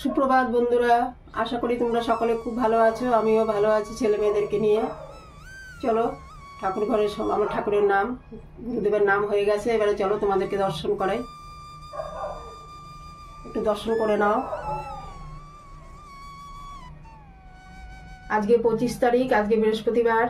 সুপ্রভাত বন্ধুরা, আশা করি তোমরা সকলে খুব ভালো আছো। আমিও ভালো আছি ছেলে মেয়েদেরকে নিয়ে। চলো ঠাকুর ঘরে আমার ঠাকুরের নাম, গুরুদেবের নাম হয়ে গেছে, এবারে চলো তোমাদেরকে দর্শন করাই। একটু দর্শন করে নাও। আজকে 25 তারিখ, আজকে বৃহস্পতিবার।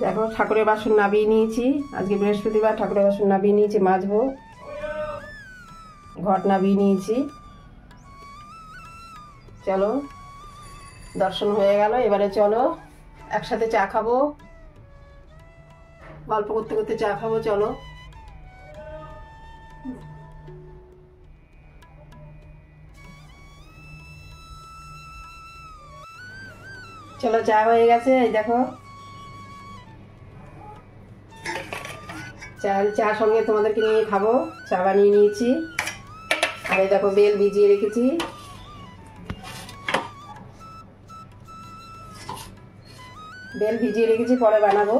দেখো ঠাকুরের বাসন নাবিয়ে নিয়েছি, আজকে বৃহস্পতিবার, ঠাকুরের বাসন নাবিয়ে নিয়েছি, মাজবো। ঘট নাবিয়ে নিয়েছি। চলো দর্শন হয়ে গেল, এবারে চলো একসাথে চা খাবো, গল্প করতে করতে চা খাবো। চলো চলো চা হয়ে গেছে, এই দেখো চা সঙ্গে তোমাদেরকে নিয়ে খাবো। চা বানিয়ে নিয়েছি, আর এই দেখো বেল ভিজিয়ে রেখেছি। বেল ভিজিয়ে রেখেছি, পরে বানাবো।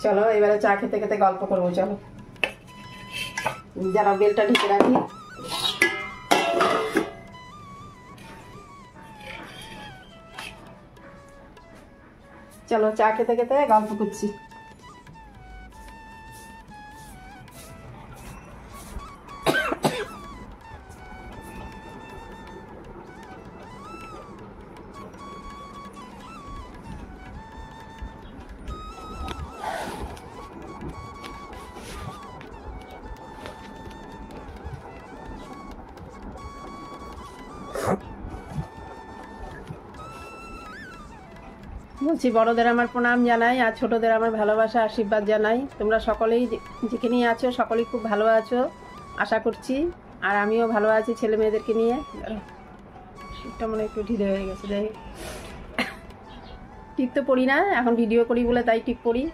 চলো এবারে চা খেতে খেতে গল্প করবো। চলো যারা বেলটা ঢেকে রাখি। চলো চা খেতে খেতে গল্প করছি। বলছি বড়দের আমার প্রণাম জানাই, আর ছোটদের আমার ভালোবাসা আশীর্বাদ জানাই। তোমরা সকলেই যেখানেই আছো সকলেই খুব ভালো আছো আশা করছি, আর আমিও ভালো আছি ছেলে মেয়েদেরকে নিয়ে। শীতটা মনে একটু ঢিলে হয়ে গেছে, যাই টিপ তো পড়ি না, এখন ভিডিও করি বলে তাই টিপ পড়ি।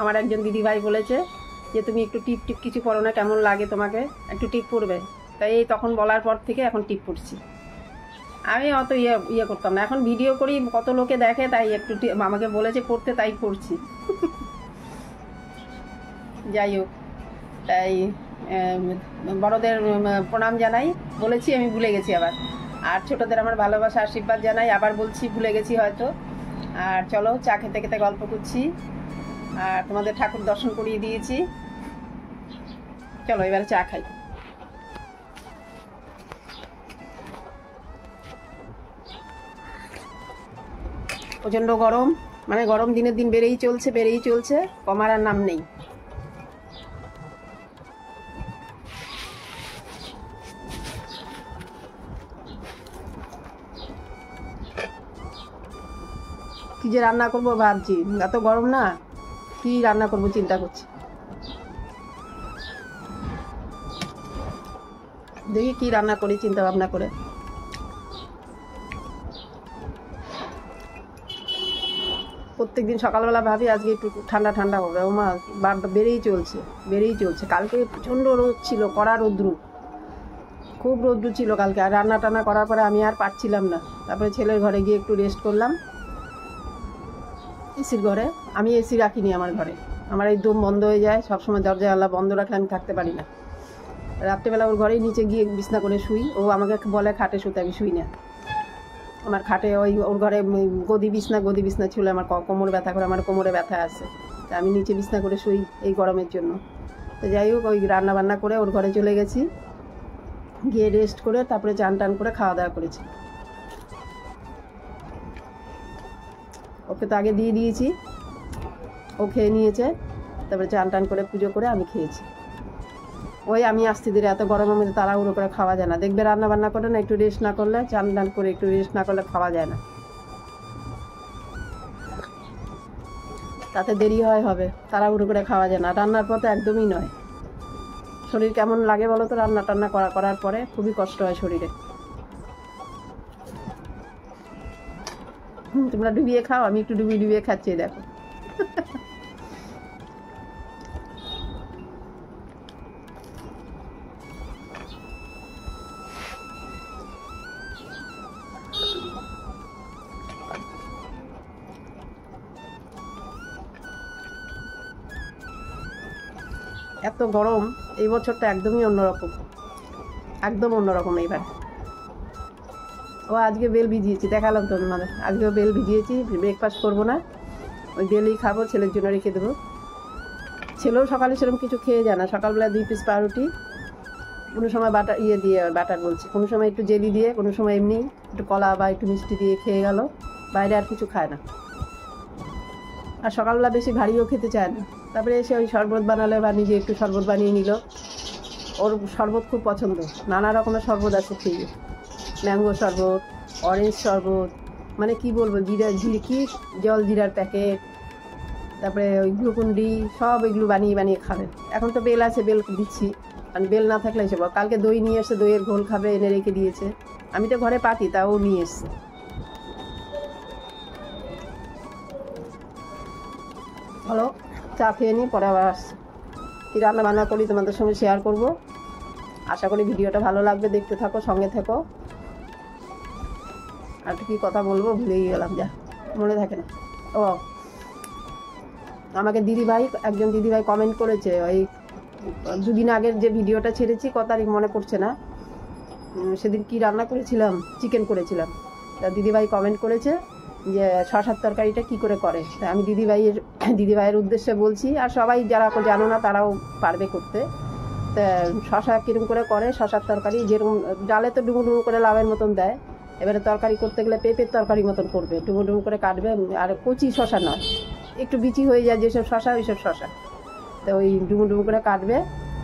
আমার একজন দিদিভাই বলেছে যে তুমি একটু টিপ টিপ কিছু পড়ো না, কেমন লাগে তোমাকে, একটু টিপ পড়বে। তাই তখন বলার পর থেকে এখন টিপ পড়ছি। আমি অত ইয়ে করতাম না, এখন ভিডিও করি, কত লোকে দেখে, তাই একটু আমাকে বলেছে পড়তে, তাই পড়ছি। যাই হোক, তাই বড়দের প্রণাম জানাই বলেছি, আমি ভুলে গেছি আবার। আর ছোটদের আমার ভালোবাসা আশীর্বাদ জানাই, আবার বলছি, ভুলে গেছি হয়তো। আর চলো চা খেতে খেতে গল্প করছি, আর তোমাদের ঠাকুর দর্শন করিয়ে দিয়েছি। চলো এবারে চা খাই। প্রচণ্ড গরম, মানে গরম দিনের দিন বেড়েই চলছে, কমার আর নাম নেই। কি যে রান্না করবো ভাবছি, এত গরম না, কি রান্না করবো চিন্তা করছি। দেখি কি রান্না করি চিন্তা ভাবনা করে। প্রত্যেকদিন সকালবেলা ভাবি আজকে একটু ঠান্ডা ঠান্ডা হবে, ও মা বেড়েই চলছে। কালকে প্রচণ্ড রোদ ছিল, কড়া রৌদ্র, খুব রৌদ্র ছিল কালকে। আর রান্না টান্না করার পরে আমি আর পারছিলাম না, তারপরে ছেলের ঘরে গিয়ে একটু রেস্ট করলাম এসির ঘরে। আমি এসি রাখিনি আমার ঘরে, আমার একদম বন্ধ হয়ে যায় সবসময়, দরজা জানলা বন্ধ রাখলে আমি থাকতে পারি না। রাত্রেবেলা ওর ঘরেই নিচে গিয়ে বিছনা করে শুই, ও আমাকে বলে খাটে শুতে, আমি শুই না। আমার খাটে ওর ঘরে গদি বিছনা ছিল, আমার কোমর ব্যথা করে, আমার কোমরে ব্যথা আছে, তা আমি নিচে বিছনা করে শুই এই গরমের জন্য। তো যাই হোক, ওই রান্না বান্না করে ওর ঘরে চলে গেছি, গিয়ে রেস্ট করে তারপরে চান টান করে খাওয়া দাওয়া করেছি। ওকে তো আগে দিয়ে দিয়েছি, ও খেয়ে নিয়েছে, তারপরে চান টান করে পুজো করে আমি খেয়েছি। ওই আমি আসতে দিলে এত গরমের মধ্যে তাড়াহুড়ো করে খাওয়া যায় না। দেখবে রান্না বান্না করে না একটু রেস্ট না করলে, চান টান করে একটু রেস্ট না করলে খাওয়া যায় না, তাতে দেরি হবে, তাড়াহুড়ো করে খাওয়া যায় না। রান্নার পর তো একদমই নয়। শরীর কেমন লাগে বলো তো, রান্না টান্না করার পরে খুবই কষ্ট হয় শরীরে। তোমরা ডুবিয়ে খাও, আমি একটু ডুবিয়ে ডুবিয়ে খাচ্ছি, দেখো। এত গরম এই বছরটা একদমই অন্যরকম, একদম অন্যরকম এইবার। ও আজকে বেল ভিজিয়েছি, দেখালাম তো তোমাদের, আজকেও বেল ভিজিয়েছি। ব্রেকফাস্ট করবো না, ওই বেলই খাবো, ছেলের জন্য রেখে দেবো। ছেলেও সকালে সেরকম কিছু খেয়ে যায় না, সকালবেলা 2 পিস পাউরুটি, কোনো সময় বাটার দিয়ে, বাটার বলছি, কোনো সময় একটু জেলি দিয়ে, কোনো সময় এমনি একটু কলা বা একটু মিষ্টি দিয়ে খেয়ে গেল, বাইরে আর কিছু খায় না। আর সকালবেলা বেশি ভারীও খেতে চায় না। তারপরে এসে ওই শরবত বানালে বা নিজে একটু শরবত বানিয়ে নিল। ওর শরবত খুব পছন্দ, নানা রকমের শরবত আছে ফ্রিজে, ম্যাঙ্গো শরবত, অরেঞ্জ শরবত, মানে কি বলবো, কি জল জিরার প্যাকেট, তারপরে ওই গ্লুকন্ডি, সব এগুলো বানিয়ে বানিয়ে খাবে। এখন তো বেল আছে, বেল দিচ্ছি, মানে বেল না থাকলে এসে কালকে দই নিয়ে এসে দইয়ের ঘোল খাবে, এনে রেখে দিয়েছে। আমি তো ঘরে পাতি, তাও নিয়ে এসছে। হলো, চা খেয়ে নিই, পরে আবার আসছি। কী রান্না বান্না করি তোমাদের সঙ্গে শেয়ার করব। আশা করি ভিডিওটা ভালো লাগবে, দেখতে থাকো, সঙ্গে থেকো। আর কী কথা বলবো ভুলেই গেলাম, যা মনে থাকে না। ও, আমাকে একজন দিদিভাই কমেন্ট করেছে, ওই 2 দিন আগের যে ভিডিওটা ছেড়েছি, কত তারিখ মনে পড়ছে না, সেদিন কি রান্না করেছিলাম, চিকেন করেছিলাম। তা দিদিভাই কমেন্ট করেছে যে শশার তরকারিটা কী করে করে। তা আমি দিদিভাইয়ের উদ্দেশ্যে বলছি, আর সবাই যারা জানো না তারাও পারবে করতে। তা শশা কীরকম করে শশার তরকারি, যেরকম ডালে তো ডুমো ডুমো করে লাউয়ের মতন দেয়, এবারে তরকারি করতে গেলে পেঁপের তরকারি মতন করবে, ডুমো ডুমো করে কাটবে। আর কচি শশা নয়, একটু বিচি হয়ে যায় যেসব শশা, ওইসব শশা। তো ওই ডুমো ডুমো করে কাটবে,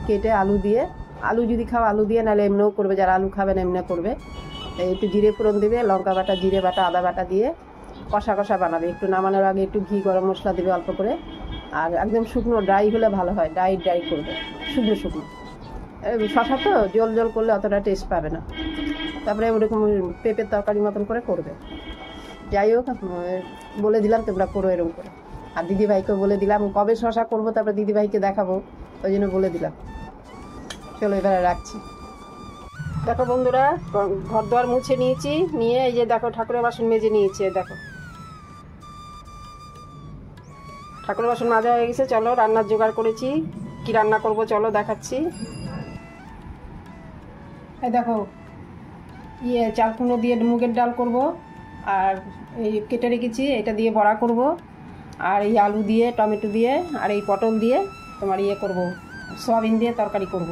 কেটে আলু দিয়ে, আলু যদি খাও আলু দিয়ে, নাহলে এমনিও করবে, যারা আলু খাবে না এমনি করবে। একটু জিরে ফোড়ন দেবে, লঙ্কা বাটা, জিরে বাটা, আদা বাটা দিয়ে কষা কষা বানাবে। একটু নামানোর আগে একটু ঘি, গরম মশলা দেবে অল্প করে। আর একদম শুকনো, ড্রাই হলে ভালো হয়, ড্রাই করবে, শুকনো শুকনো। শশা তো জল জল করলে অতটা টেস্ট পাবে না। তারপরে ওরকম পেঁপের তরকারি মতন করে করবে। যাই হোক, বলে দিলাম তোমরা করো এরকম করে। আর দিদিভাইকেও বলে দিলাম, কবে শশা করবো তারপরে দিদিভাইকে দেখাবো, ওই জন্য বলে দিলাম। চলো এবারে রাখছি। দেখো বন্ধুরা, ঘর দুয়ার মুছে নিয়েছি, নিয়ে এই যে দেখো ঠাকুরের বাসন মেজে নিয়েছি। দেখো ঠাকুরের বাসন মাজা হয়ে গেছে। চলো রান্নার জোগাড় করেছি, কি রান্না করব চলো দেখাচ্ছি। এই দেখো, চাল কুমড়ো দিয়ে মুগের ডাল করব, আর এই কেটে রেখেছি এটা দিয়ে বড়া করব, আর এই আলু দিয়ে, টমেটো দিয়ে, আর এই পটল দিয়ে তোমার করব, সয়াবিন দিয়ে তরকারি করব।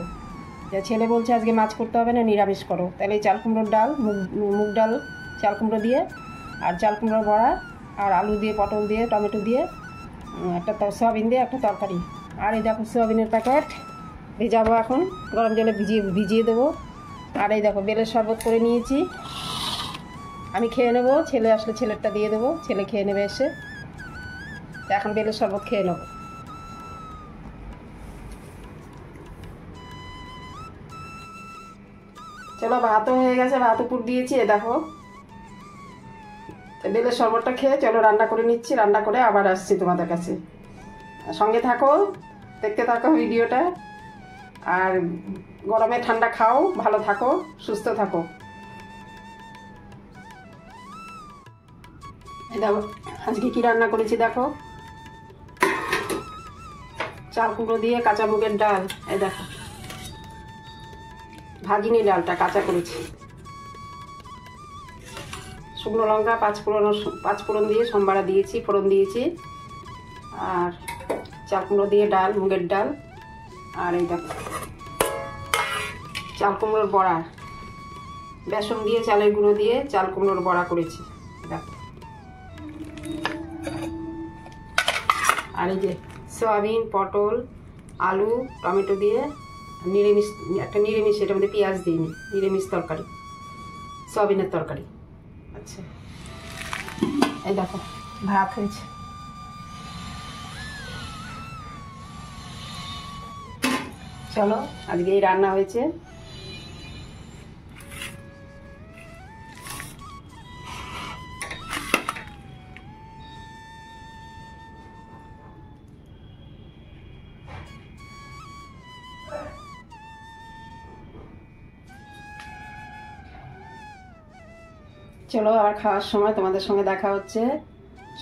যে ছেলে বলছে আজকে মাছ করতে হবে না, নিরামিষ করো। তাহলে এই চাল কুমড়োর ডাল, মুগ ডাল, চাল কুমড়ো দিয়ে, আর চাল কুমড়োর বড়া, আর আলু দিয়ে, পটল দিয়ে, টমেটো দিয়ে, একটা সয়াবিন দিয়ে একটা তরকারি। আর এই দেখো সয়াবিনের প্যাকেট ভেজাবো, এখন গরম জলে ভিজিয়ে দেবো। আর এই দেখো বেলের শরবত করে নিয়েছি, আমি খেয়ে নেবো, ছেলে আসলে ছেলেরটা দিয়ে দেবো, ছেলে খেয়ে নেবে এসে। এখন বেলের শরবত খেয়ে নেবো। চলো, ভাতও হয়ে গেছে, ভাত উপর দিয়েছি। দেখো বেলের শরবতটা খেয়ে চলো রান্না করে নিচ্ছি, রান্না করে আবার আসছি তোমাদের কাছে। সঙ্গে থাকো, দেখতে থাকো ভিডিওটা। আর গরমে ঠান্ডা খাও, ভালো থাকো, সুস্থ থাকো। এই দেখো আজকে কি রান্না করেছি, দেখো চাল কুমড়ো দিয়ে কাঁচা মুগের ডাল। এই দেখো ভাজিনি ডালটা, কাঁচা করেছি। শুকনো লঙ্কা, পাঁচ ফোড়ন দিয়ে সম্বারা দিয়েছি, ফোড়ন দিয়েছি। আর চাল কুমড়ো দিয়ে ডাল, মুগের ডাল। আর এই দেখো চাল কুমড়োর বড়া, বেসন দিয়ে, চালের গুঁড়ো দিয়ে চাল কুমড়োর বড়া করেছি। দেখো, আর এই যে সয়াবিন, পটল, আলু, টমেটো দিয়ে নিরামিষ, একটা নিরামিষ, এটার মধ্যে পেঁয়াজ দিইনি, নিরামিষ তরকারি, সয়াবিনের তরকারি। আচ্ছা, এই দেখো ভাত হয়েছে। চলো, আজকে এই রান্না হয়েছে। চলো, আবার খাওয়ার সময় তোমাদের সঙ্গে দেখা হচ্ছে,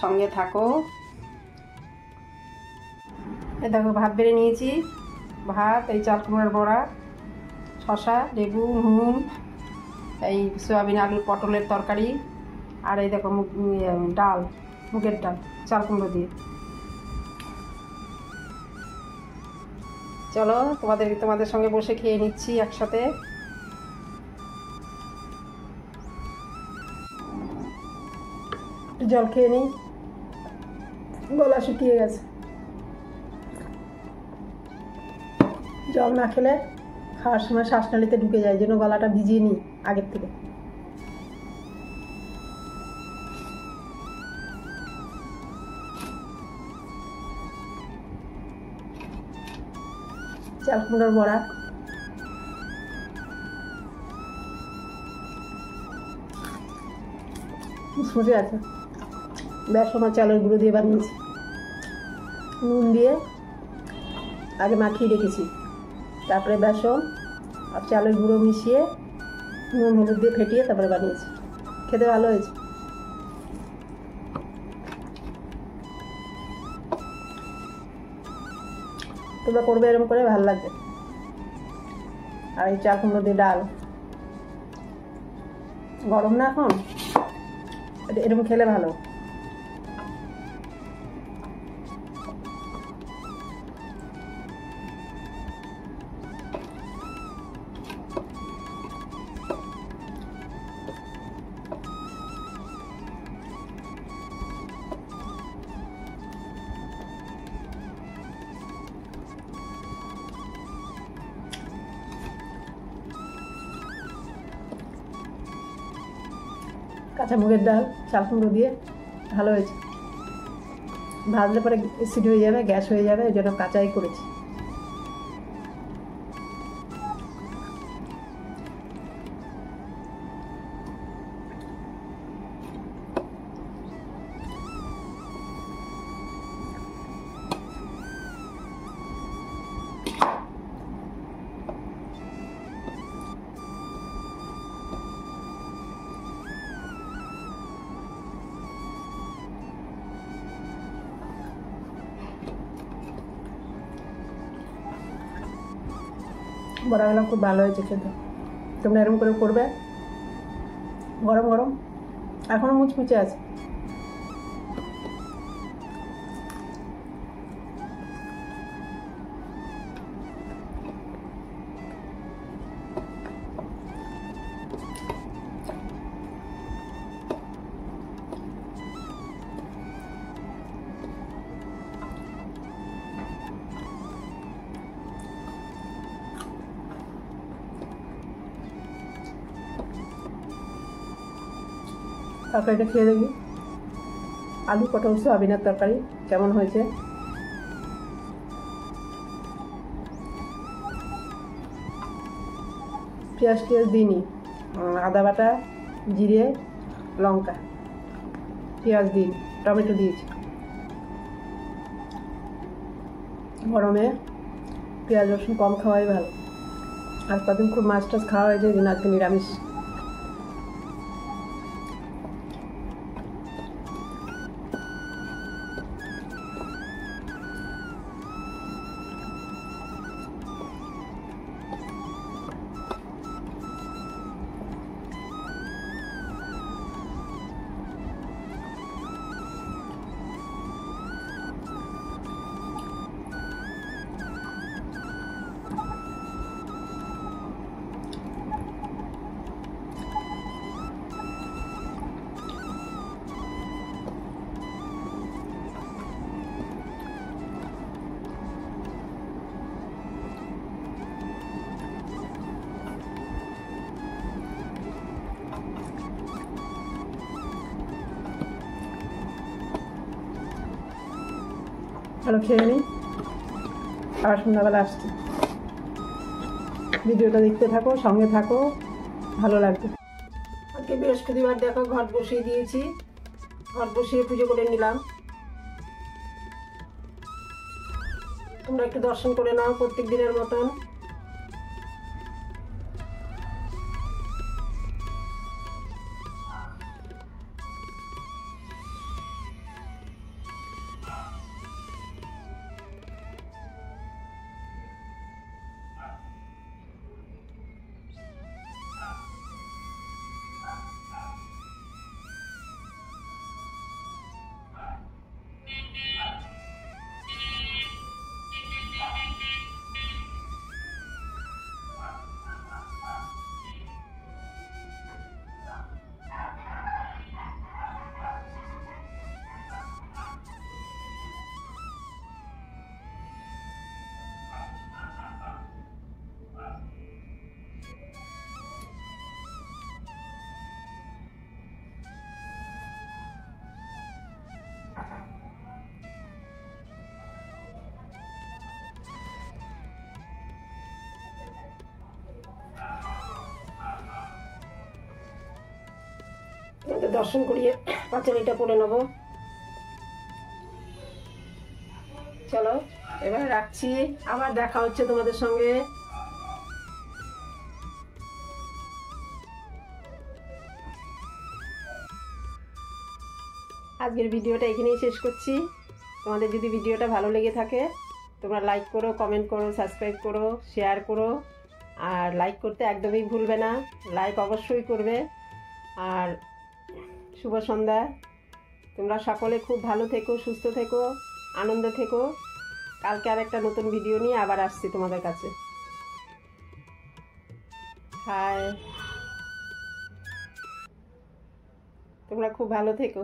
সঙ্গে থাকো। এই দেখো ভাত বেড়ে নিয়েছি, ভাত, এই চাল কুমড়োর বড়া, শশা, লেবু, নুন, এই সয়াবিন আলুর পটলের তরকারি, আর এই দেখো ডাল, মুগের ডাল চাল কুমড়ো দিয়ে। চলো, তোমাদের সঙ্গে বসে খেয়ে নিচ্ছি একসাথে। জল খেয়ে নিই, গলা শুকিয়ে গেছে। জল না খেলে খাওয়ার সময় শ্বাসনালীতে ঢুকে যায়, যেন গলাটা ভিজিয়ে নিই আগের থেকে। চাল কুমড়োর বড়া, মুচমুচে আছে। বেসন আর চালের গুঁড়ো দিয়ে বানিয়েছি, নুন দিয়ে আগে মাখিয়ে রেখেছি, তারপরে বেসন আর চালের গুঁড়ো মিশিয়ে নুন হলুদ দিয়ে ফেটিয়ে তারপরে বানিয়েছি। খেতে ভালো হয়েছে। তোমরা করবে এরকম করে, ভালো লাগবে। আর এই চাল কুমড়ো দিয়ে ডাল, গরম না এখন, এরকম খেলে ভালো। কাঁচা মুগের ডাল চাল কুমড়ো দিয়ে ভালো হয়েছে। ভাজলে পরে অ্যাসিড হয়ে যাবে, গ্যাস হয়ে যাবে, ওই জন্য কাঁচাই করেছি। বড়াগুলো খুব ভালো হয়েছে খেতে। তোমরা এরকম করে করবে, গরম গরম, এখনও মুচমুচে আছে। তরকারিটা খেয়ে দেখি, আলু পটল সয়াবিনের তরকারি কেমন হয়েছে। পেঁয়াজ টিয়াজ দিইনি, আদা বাটা, জিরে, লঙ্কা, পেঁয়াজ দিই, টমেটো দিয়েছি। গরমে পেঁয়াজ রসুন কম খাওয়াই ভালো। আর কদিন খুব মাছ টাছ খাওয়া হয়েছে, দিন আজকে নিরামিষ। চলো খেয়ে নিই, আবার সন্ধ্যাবেলা আসছি। ভিডিওটা দেখতে থাকো, সঙ্গে থাকো, ভালো লাগবে। আজকে বৃহস্পতিবার, দেখো ঘট বসিয়ে দিয়েছি, ঘট বসিয়ে পুজো করে নিলাম। তোমরা একটু দর্শন করে নাও প্রত্যেক দিনের মতন। দর্শন করিয়ে পাঁচালিটা পড়ে নেব। চলো এবার রাখছি, আবার দেখা হচ্ছে তোমাদের সঙ্গে। আজকের ভিডিওটা এখানেই শেষ করছি। তোমাদের যদি ভিডিওটা ভালো লেগে থাকে তোমরা লাইক করো, কমেন্ট করো, সাবস্ক্রাইব করো, শেয়ার করো। আর লাইক করতে একদমই ভুলবে না, লাইক অবশ্যই করবে। আর শুভ সন্ধ্যা। তোমরা সকলে খুব ভালো থেকো, সুস্থ থেকো, আনন্দে থেকো। কালকে আর একটা নতুন ভিডিও নিয়ে আবার আসছি তোমাদের কাছে। হাই, তোমরা খুব ভালো থেকো।